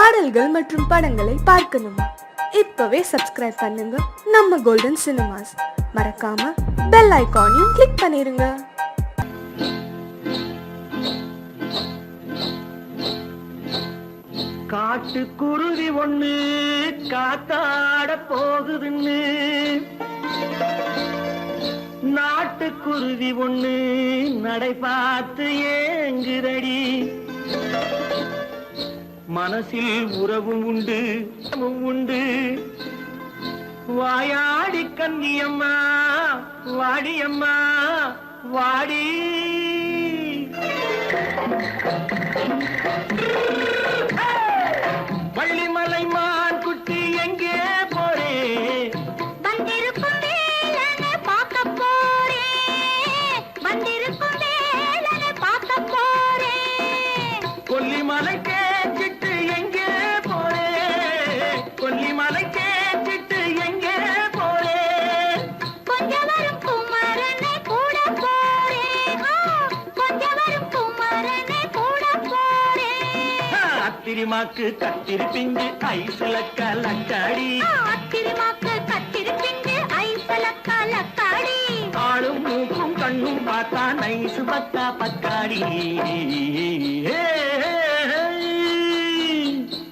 பாடல்கள் மற்றும் படங்களை பார்க்கணுமா? இப்பவே சப்ஸ்கிரைப் பண்ணுங்க நம்ம கோல்டன் சினிமாஸ். மறக்காம பெல் ஐகானையும் கிளிக் பண்ணிருங்க. காட்டு குருவி ஒண்ணு காத்தாட போகுதுன்னு, நாட்டு குருவி ஒண்ணு நடை பார்த்து ஏங்குதடி. மனசில் உறவும் உண்டு உண்டு. வாயாடி கன்னியம்மா வாடியம்மா வாடி. வள்ளிமலை மான் குட்டி எங்கே போறே? வந்திருக்கும் வேலனை பார்க்க போறேன், வந்திருக்கும் வேலனை பார்க்க போறேன். கொல்லிமலை கேட்டுட்டு எங்கே போறே? கொல்லிமலை கேட்டுட்டு எங்கே போறே? கொஞ்சம் வரும் குமரனை கூட போறேன், கொஞ்சம் வரும் குமரனை கூட போறேன். அத்திரிமாக்கு கத்திருப்பிஞ்சு ஐசுல கலக்காடி, அத்திரிமாக்கு கத்திருப்பிஞ்சு ஐசுல கலக்காடி. ஆளும் மூக்கும் கண்ணும் பார்த்தா நைசு பத்தா பக்காடி.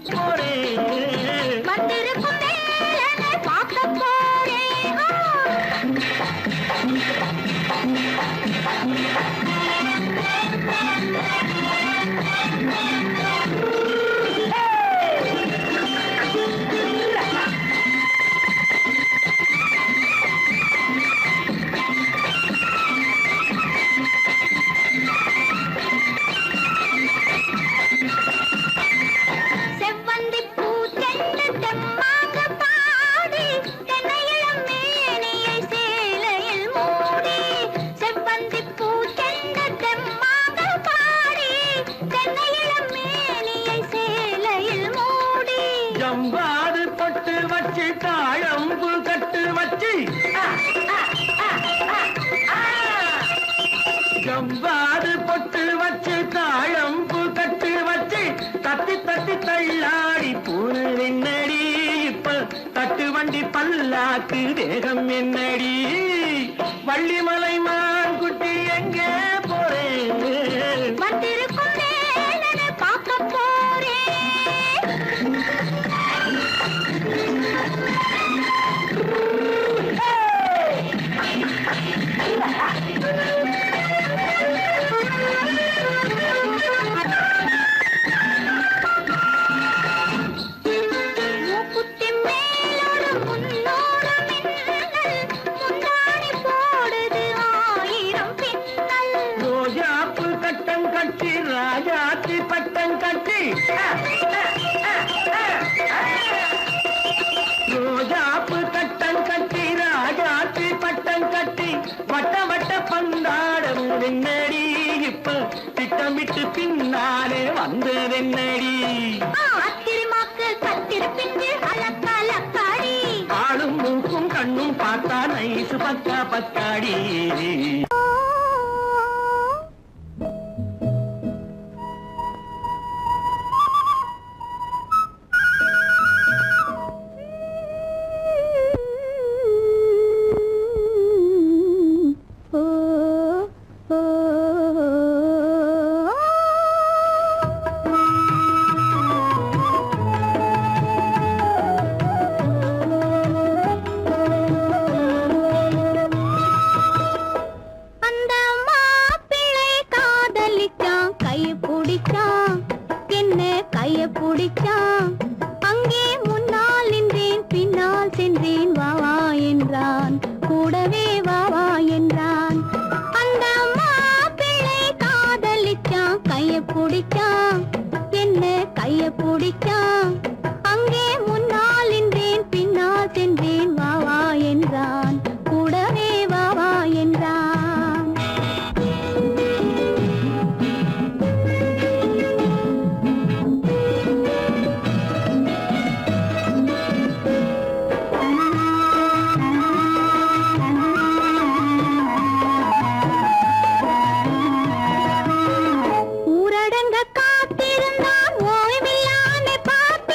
போரே வந்திருக்கும் வேலனை பார்க்க போறேன். செவ்வந்தி பூ தென்ன தெம்மாக பாடி, தென்னையிளம் மேனியை சேலையில் மூடி. செவ்வந்தி பூ தென்ன தெம்மாக பாடி, தென்னையிளம் மேனியை சேலையில் மூடி. ஜம்பாது பொட்டு வச்சு தாழம்பு கட்டு வச்சு, ஜம்பாது பொட்டு வச்சு தாழம்பு கட்டு வச்சு, தட்டி தட்டி தள்ளாடி பூனு என்னடி. இப்ப தட்டு வண்டி பல்லாக்கு தேகம் என்னடி. வள்ளிமலை மான் குட்டி எங்கே போறேன்? வந்திருக்கும் வேலனை பார்க்க போறேன். மூக்குத்தி மேலோடு முன்னோடு மின்னல், முந்தாணி போடுது ஆயிரம் பின்னல். ரோஜாப்பு கட்டம் கட்டி ராஜாத்தி பட்டம் கட்டி, ரோஜாப்பு கட்டம் கட்டி ராஜாத்தி பட்டம் கட்டி, வட்ட வட்ட பந்தாடம் என்னடி. இப்ப திட்டமிட்டு பின்னாலே வந்ததென்னடி. அத்திரிமாக்கு கத்திருப்பிஞ்சு அலக்கலக்காடி. ஆளும் மூக்கும் கண்ணும் பார்த்தா நைசு பக்கா பக்காடி. அந்த மாப்பிள்ளை காதலிச்சான், கைய பிடிச்சான், என்ன கைய பிடிச்சான். அங்கே முன்னால் நின்றேன், பின்னால் சென்றேன், வா வா என்றான், கூடவே வா வா என்றான். அந்த மாப்பிள்ளை காதலிச்சான், கைய பிடிச்சான், என்ன கைய பிடிச்சான். அங்கே முன்னால் நின்றேன், பின்னால் சென்றேன், வா வா என்றான், கூடவே வா வா என்றான். ஊரடங்க காத்திருந்தான், ஓய்வில்லாம பார்த்து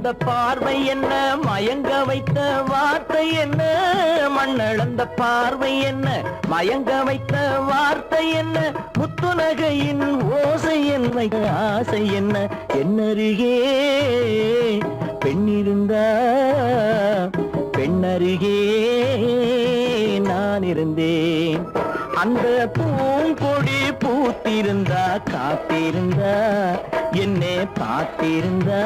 மண்ணளந்த பார்வை என்ன, மயங்க வைத்த வார்த்தை என்ன, மண்ணளந்த பார்வை என்ன, மயங்க வைத்த வார்த்தை என்ன, முத்துநகையின் ஓசை என்ன, ஆசை என்ன, என்னருகே பெண்ணிருந்தா, பெண்ணருகே நான் இருந்தேன். அந்த பூங்கொடி பூத்திருந்தா, காத்திருந்தா, என்னை பார்த்திருந்தா,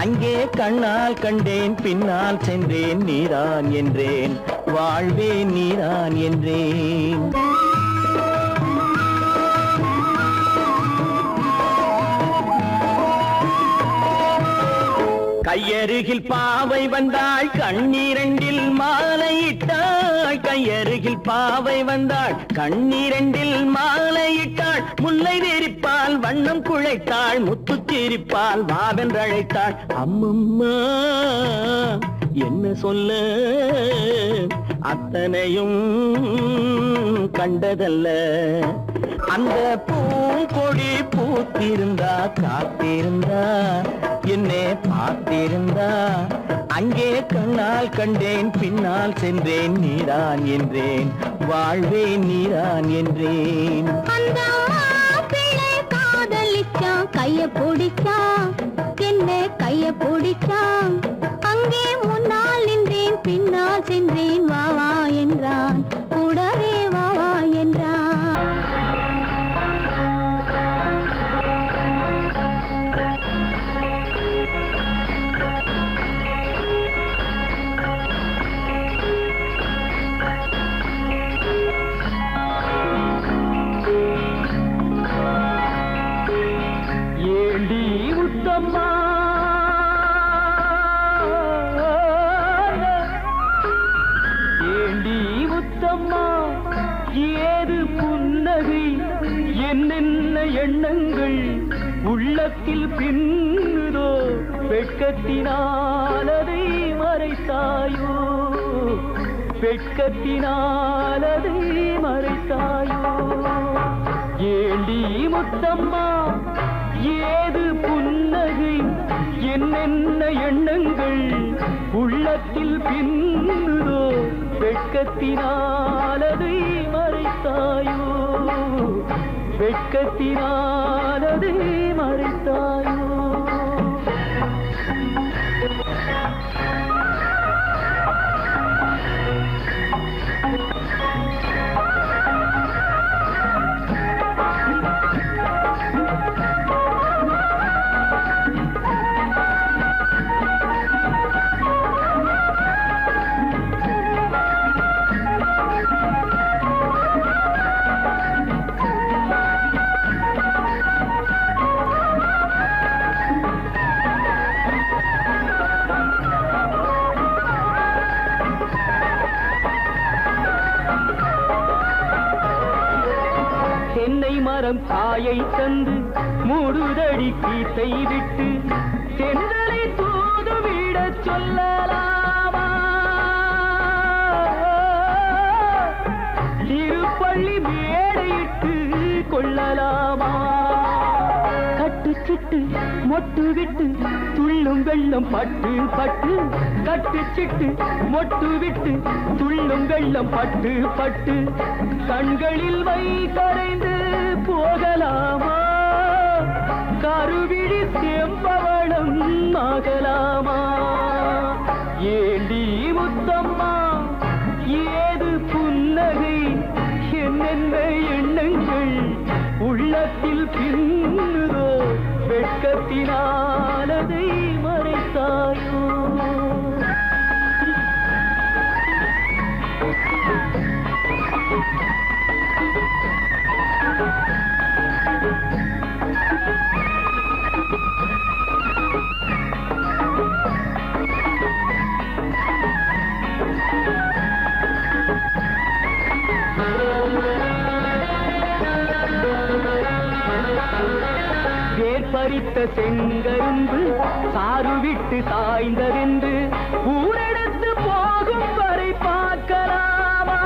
அங்கே கண்ணால் கண்டேன், பின்னால் சென்றேன், நீதான் என்றேன், வாழ்வே நீதான் என்றேன். கையருகில் பாவை வந்தாள், கண்ணீரண்டில் மாலையிட்டாள். கையருகில் பாவை வந்தாள், கண்ணீரண்டில் மாலையிட்டாள். முல்லை வெறிப்பால் வண்ணம் குழைத்தாள், முத்து சிரிப்பால் வாவென்றழைத்தாள். அம்மம்மா என்ன சொல்ல, அத்தனையும் கண்டதல்ல. அந்த பூங்கொடி பூத்திருந்தா, காத்திருந்தா, என்னை பார்த்திருந்தா, அங்கே கண்ணால் கண்டேன், பின்னால் சென்றேன், நீதான் என்றேன், வாழ்வே நீதான் என்றேன். அந்த மாப்பிள்ளை காதலிச்சான், கைய பிடிச்சான், என்ன கைய பிடிச்சான். அங்கே முன்னால் நின்றேன், பின்னால் சென்றேன், வா வா என்றான், கூடவே வா வா என்றான். ஏண்டி உத்தம்மா, ஏண்டி உத்தம்மா, ஏது புன்னகை, என்னென்ன எண்ணங்கள் உள்ளத்தில் பின்னுதோ, வெட்கத்தினால் அதை மறைத்தாயோ, வெட்கத்தினால் அதை மறைத்தாயோ. ஏண்டி முத்தம்மா, ஏது புன்னகை, என்னென்ன எண்ணங்கள் உள்ளத்தில் பின்னுதோ, வெட்கத்தினால் அதை மறைத்தாயோ, வெட்கத்தினால் அதை மறைத்தாயோ. தென்னை மரம் காயை தந்து மூடுதடி கீத்தை விட்டு, தென்றலை தூதுவிடச் சொல்லலாமா, திருப்பள்ளி மேடையிட்டு கொள்ளலாமா. கட்டுச்சிட்டு மொட்டு விட்டு துள்ளும் வெள்ளம் பட்டு பட்டு, கட்டுச்சிட்டு மொட்டு விட்டு துள்ளும் வெள்ளம் பட்டு பட்டு, கண்களில் வை கரைந்து போகலாமா, கருவிழி செம்பவளம் ஆகலாமா. ஏண்டி முத்தம்மா, ஏது புன்னகை, என்னென்ன எண்ணங்கள் உள்ளத்தில் பின்னுதோ, வெட்கத்தினால் அதை மறைத்தாயோ. வேர்பறித்த செங்கரும்பு சாறு விட்டு சாய்ந்ததென்று ஊரெடுத்து போகும் வரை பார்க்கலாமா,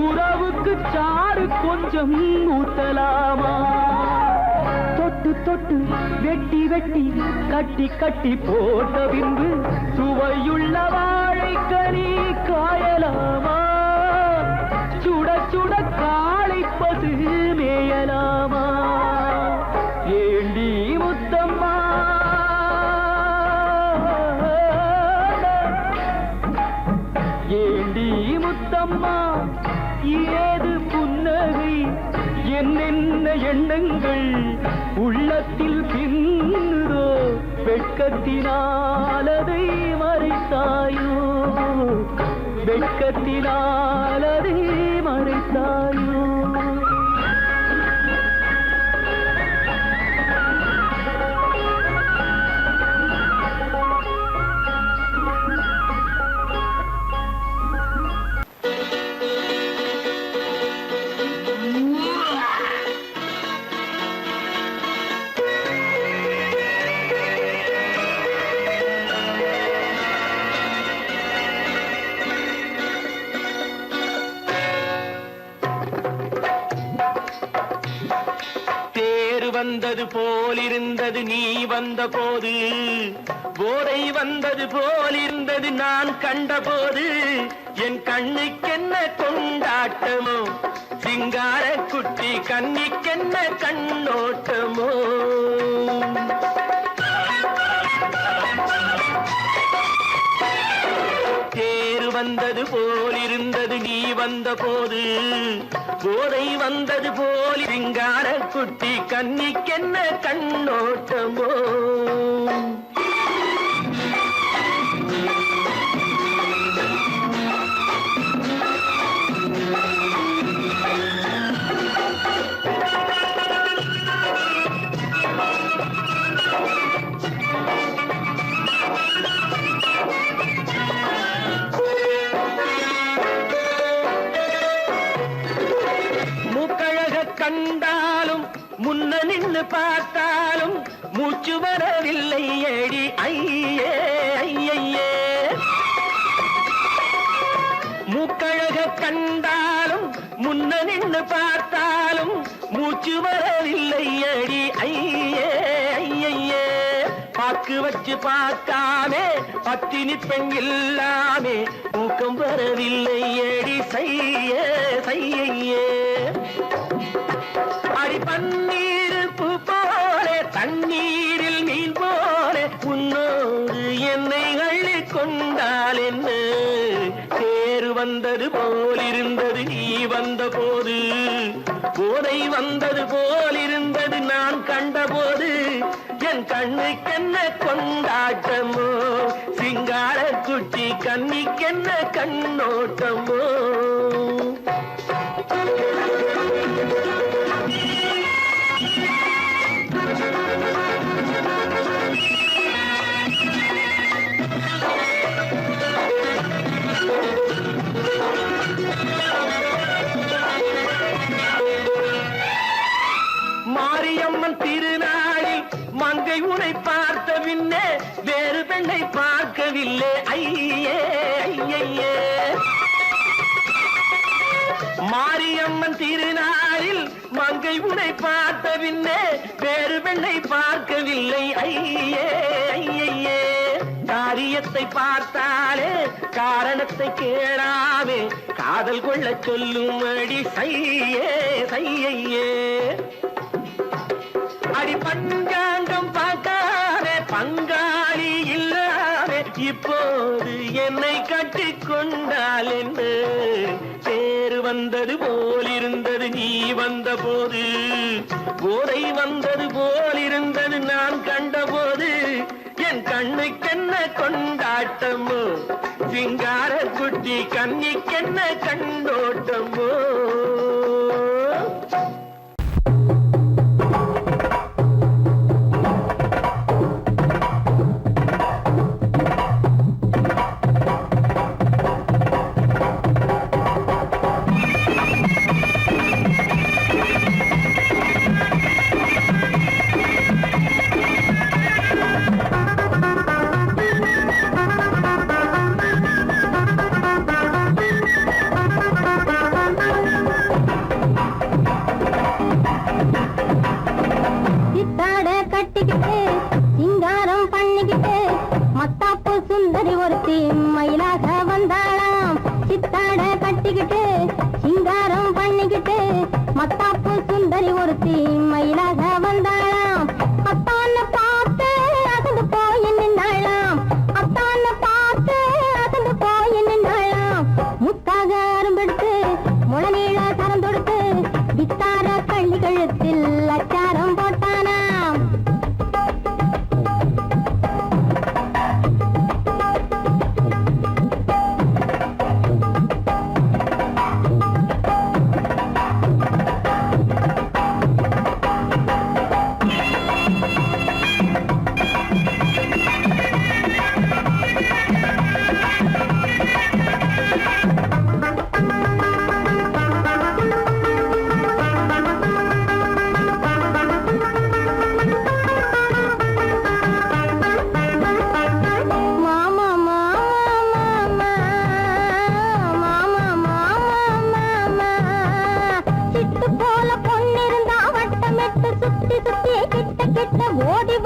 உறவுக்கு சாறு கொஞ்சம் ஊத்தலாமா. தொட்டு தொட்டு வெட்டி வெட்டி கட்டி கட்டி போட்ட பின்பு சுவையுள்ள வாழைக்கனி காயலாமா? சுட சுட காளை பசு மேயலாமா? ஏண்டி முத்தம்மா, ஏண்டி முத்தம்மா, ஏது புன்னகை, என்னென்ன எண்ணங்கள் உள்ளத்தில் பின்னுதோ, வெட்கத்தினாலதை மறைத்தாயோ, வெட்கத்தினாலதை மறைத்தாயோ. வந்தது போலிருந்தது நீ வந்த போது, போதை வந்தது போலிருந்தது நான் கண்டபோது, என் கண்ணுக்கென்ன கொண்டாட்டமோ, சிங்கார குட்டி கண்ணிக்கென்ன கண்ணோட்டமோ. தேர் வந்தது போலிருந்தது நீ வந்த போது, போதை வந்தது போல் சிங்கார குட்டி கண்ணிக்கென்ன கண்ணோட்டமோ. கண்டாலும் முன்ன நின்று பார்த்தாலும் மூச்சு வரவில்லை ஏடி ஐயே ஐயே. மூக்கழக கண்டாலும் முன்ன நின்று பார்த்தாலும் மூச்சு வரவில்லை ஏடி ஐயே ஐயே. பாக்கு வச்சு பார்க்காமே பத்தினி பெண் இல்லாமே ஊக்கம் வரவில்லை ஏடி செய்ய செய்யே. அடி பன்னீர் பூ போலே தண்ணீரில் மீன் போலே உன்னோடு என்னை அள்ளி கொண்டால் என்ன. தேர் வந்தது போலிருந்தது நீ வந்த போது, போதை வந்தது போலிருந்தது நான் கண்டபோது, என் கண்ணுக்கென்ன கொண்டாட்டமோ, சிங்கார குட்டி கண்ணிக்கென்ன கண்ணோட்டமோ. மாரியம்மன் திருநாளில் மங்கை உன்னை பார்த்த பின்னே வேறு பெண்ணை பார்க்கவில்லை ஐயே ஐயே. மாரியம்மன் திருநாளில் மங்கை உன்னை பார்த்த பின்னே வேறு பெண்ணை பார்க்கவில்லை ஐயே ஐயே. காரியத்தை பார்த்தாலே காரணத்தை கேளாமே காதல் கொள்ள சொல்லும்படி செய்யே செய்யே. அடி பஞ்சாங்கம் பார்க்காதே பங்காளி இல்லாதே இப்போது என்னை கட்டி கொண்டால் என்ன. தேர் வந்தது போலிருந்தது நீ வந்த போது, போதை வந்தது போலிருந்தது நான் கண்டபோது, என் கண்ணுக்கென்ன கொண்டாட்டமோ, சிங்கார குட்டி கண்ணிக்கென்ன கண்ணோட்டமோ.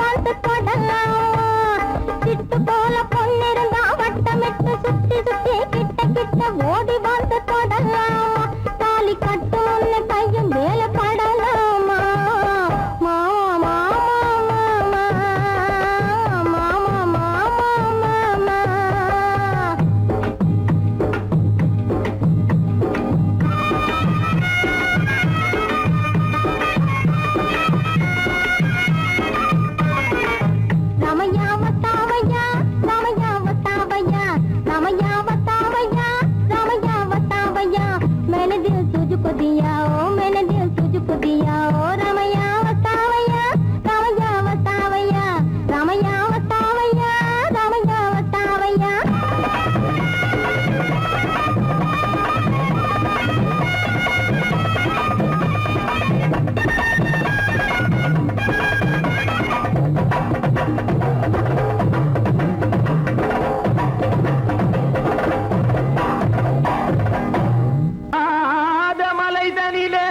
வந்து தொடலாம் சிட்டு போல பொண்ணிருந்தா வட்டமிட்டு சுத்தி சுத்தி கிட்ட கிட்ட ஓடி வந்து தொடலாம் தாலி கட்டு முன்ன கையும் மேல படலாமா மாமா மாமா மாமா மாமா மாமா ராமையா வத்தாவையா ராமையா வத்தாவையா ராமையா வத்தாவையா मैंने दिल तुझको दिया ओ मैंने दिल तुझको दिया ओ रामैया वतावैया रामैया वतावैया रामैया वतावैया रामैया वतावैया மலைதனிலே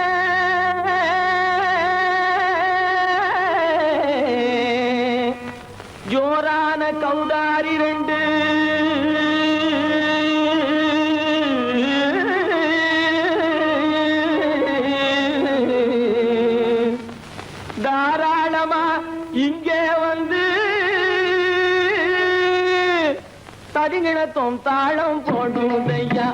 ஜோரான கௌதாரி ரெண்டு தாராளமா இங்கே வந்து தடிங்கிணத்தும் தாளம் போடும் ஐயா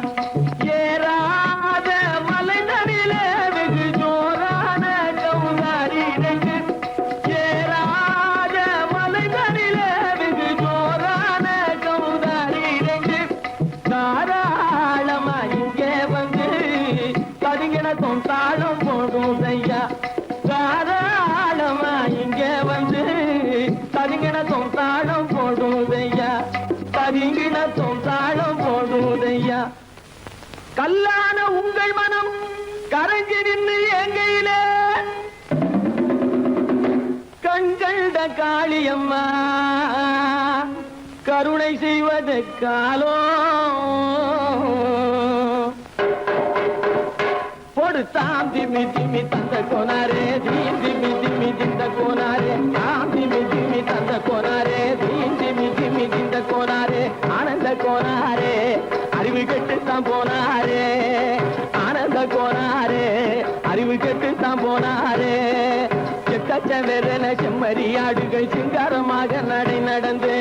ஏறாத மலைதனிலே வெகு ஜோரான கௌதாரி ரெண்டு ஏறாத மலைதனிலே வெகு ஜோரான கௌதாரி ரெண்டு தாராளமா இங்கே வந்து தடிங்கிணத்தும் தாளம் போடும் ஐயா தாராளமா இங்கே வந்து தடிங்கிணத்தும் தாளம் போடும் ஐயா தடிங்கிணத்தும் தாளம் போடும் ஐயா கல்லான உங்கள் மனம் கரைஞ்சி நின்று எங்கையிலே கண்கண்ட காளியம்மா கருணை செய்வது காலோ பொடு தாம் திமி திமி தந்த கோனாரே தீம் திமி திமி திந்த கோனாரே தாம் திமி திமி தந்த கோனாரே தீம் திமி திமி திந்த கோனாரே ஆனந்த கோனாரே அறிவு கெட்டுத்தான் போனாரே ஆனந்த கோனாரே அறிவு கெட்டுத்தான் போனாரே செக்கச்ச வெறன செம்மறியாடுகள் சிங்காரமாக நடை நடந்து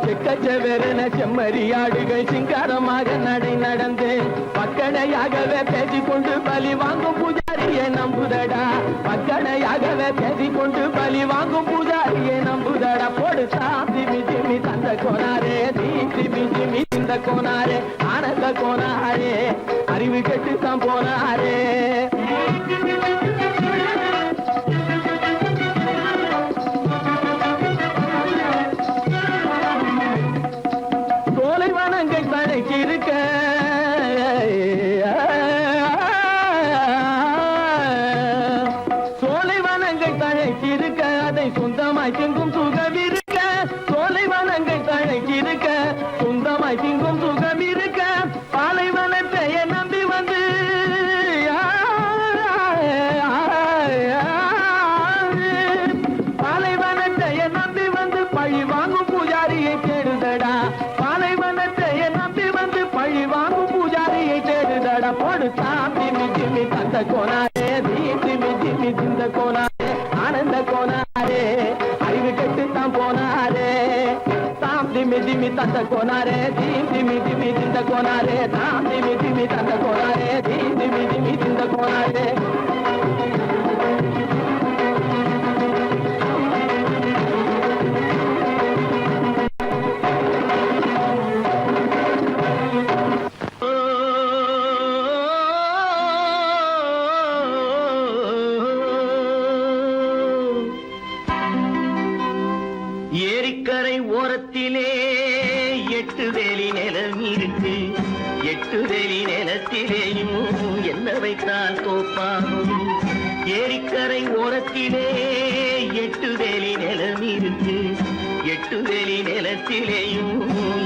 செக்கச்ச வெறன செம்மறியாடுகள் சிங்காரமாக நடை நடந்து பக்கடையாகவே பேசிக்கொண்டு பலி வாங்கும் பூஜாரியை நம்புதடா பக்கடையாகவே பேசிக்கொண்டு பலி வாங்கும் பூஜாரியை நம்புதடா போடு திமி திமி தந்த கோனாரே திமி திமி இந்த கோனாரே ஆனந்த கோனாரே அறிவு கெட்டுத்தான் போனாரே சோலைவனங்கள் தழைச்சிருக்க சோலைவனங்கள் தழைச்சிருக்க அதை சொந்தமாய் திங்கும் சுகம் இருக்க சோலைவனங்கள் தழைச்சிருக்க சொந்தமாய் திங்கும் சுகம் இருக்க பாலைவனத்தை நம்பி வந்து பாலைவனத்தை நம்பி வந்து பழி வாங்கும் பூஜாரியை தேடுதடா பாலைவனத்தை நம்பி வந்து பழி வாங்கும் பூஜாரியை தேடுதடா போடு திமி திமி தந்த கோனாரே திமி திமி திந்த கோனாரே ஆனந்த கோனாரே அறிவு கெட்டுத்தான் போனாரே தாம் திமி திமி தந்த கோனாரே திமி திமி திந்த கோனாரே தாம் திமி திமி தந்த கோனாரே திமி திமி திந்த கோனாரே ஏரிக்கரை ஓரத்திலே 8 வேலி நிலம் இருக்கு 8 வேலி நிலத்திலேயும் என்ன வைத்தால் தோப்பாகும் ஏரிக்கரை ஓரத்திலே 8 வேலி நிலம் இருக்கு 8 வேலி நிலத்திலேயும்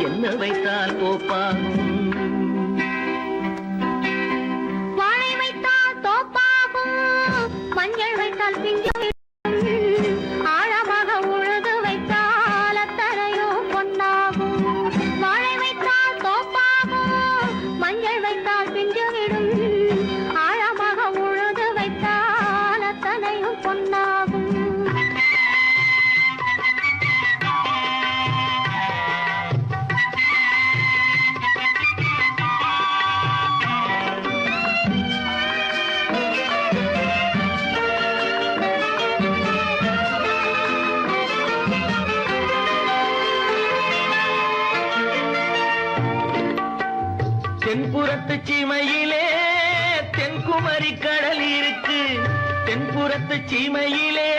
என்ன வைத்தால் தோப்பாகும் வாழை வைத்தால் தோப்பாகும் தென்புறத்து சீமையிலே தென்குமரி கடல் இருக்கு. தென்புறத்து சீமையிலே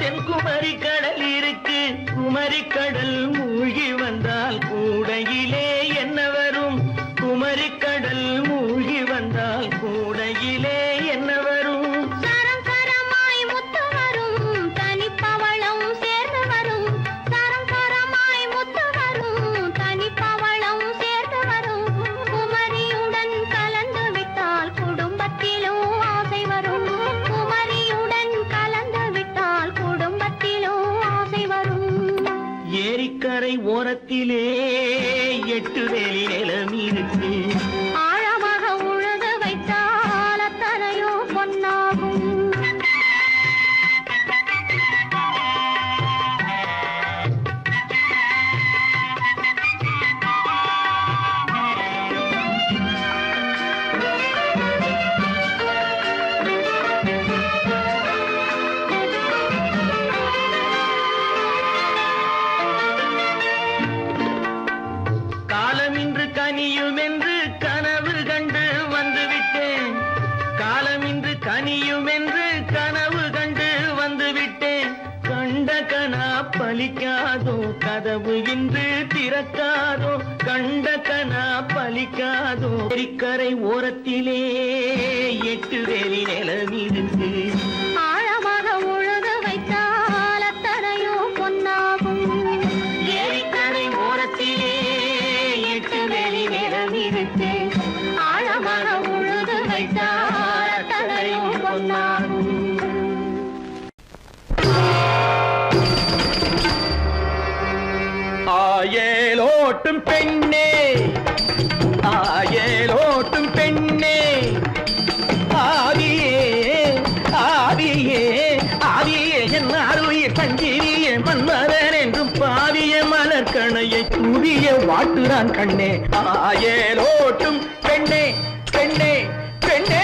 தென்குமரி கடல் இருக்கு. குமரி கடல் மூழ்கி வந்தால் கூடையிலே என்ன வரும்? குமரி கடல் மூழ்கி வந்தால் கூடையிலே என்ன வரும்? சரம் சரமாய் முத்து வரும் தனிப்பவளம் சேர்ந்து வரும். சரம் சரமாய் முத்து வரும் தனிப்பவளம் சேர்ந்து வரும். குமரியுடன் கலந்து விட்டால் குடும்பத்திலும் ஆசை வரும். குமரியுடன் கலந்து விட்டால் குடும்பத்திலும் ஆசை வரும். ஏரிக்கரை ஓரத்திலே 8 வேலி நிலம் இருக்கு. ஆழமாக உழுது வைத்தால் அத்தனையோ பொன்னாகும். காலமின்று கனியும் என்று கனவு கண்டு வந்துவிட்டேன். காலமின்று கனியும் என்று கனவு கண்டு வந்துவிட்டேன். கண்ட கனா பலிக்காதோ கதவு இன்று திறக்காதோ. கண்ட கனா பலிக்காதோ. ஏரிக்கரை ஓரத்திலே 8 வேலி நிலம் இருக்கு. ஆழமாக உழுது வைத்தால் அத்தனையோ பொன்னாகும். ஏரிக்கரை ஓரத்திலே 8 வேலி நிலம் இருக்கு. ஆழமாக உழுது வைத்தால் அத்தனையோ பொன்னாகும். ஆயேலோட்டும் பெண்ணே, ஆயேலோட்டும் பெண்ணே, ஆதியே ஆதியே ஆதியே என் அருயிர் சங்கிரியே மன்மரன் என்றும் பாதிய மலர்கணையை தூவிய வாட்டுறான் கண்ணே. ஆயேலோட்டும் பெண்ணே பெண்ணே பெண்ணே.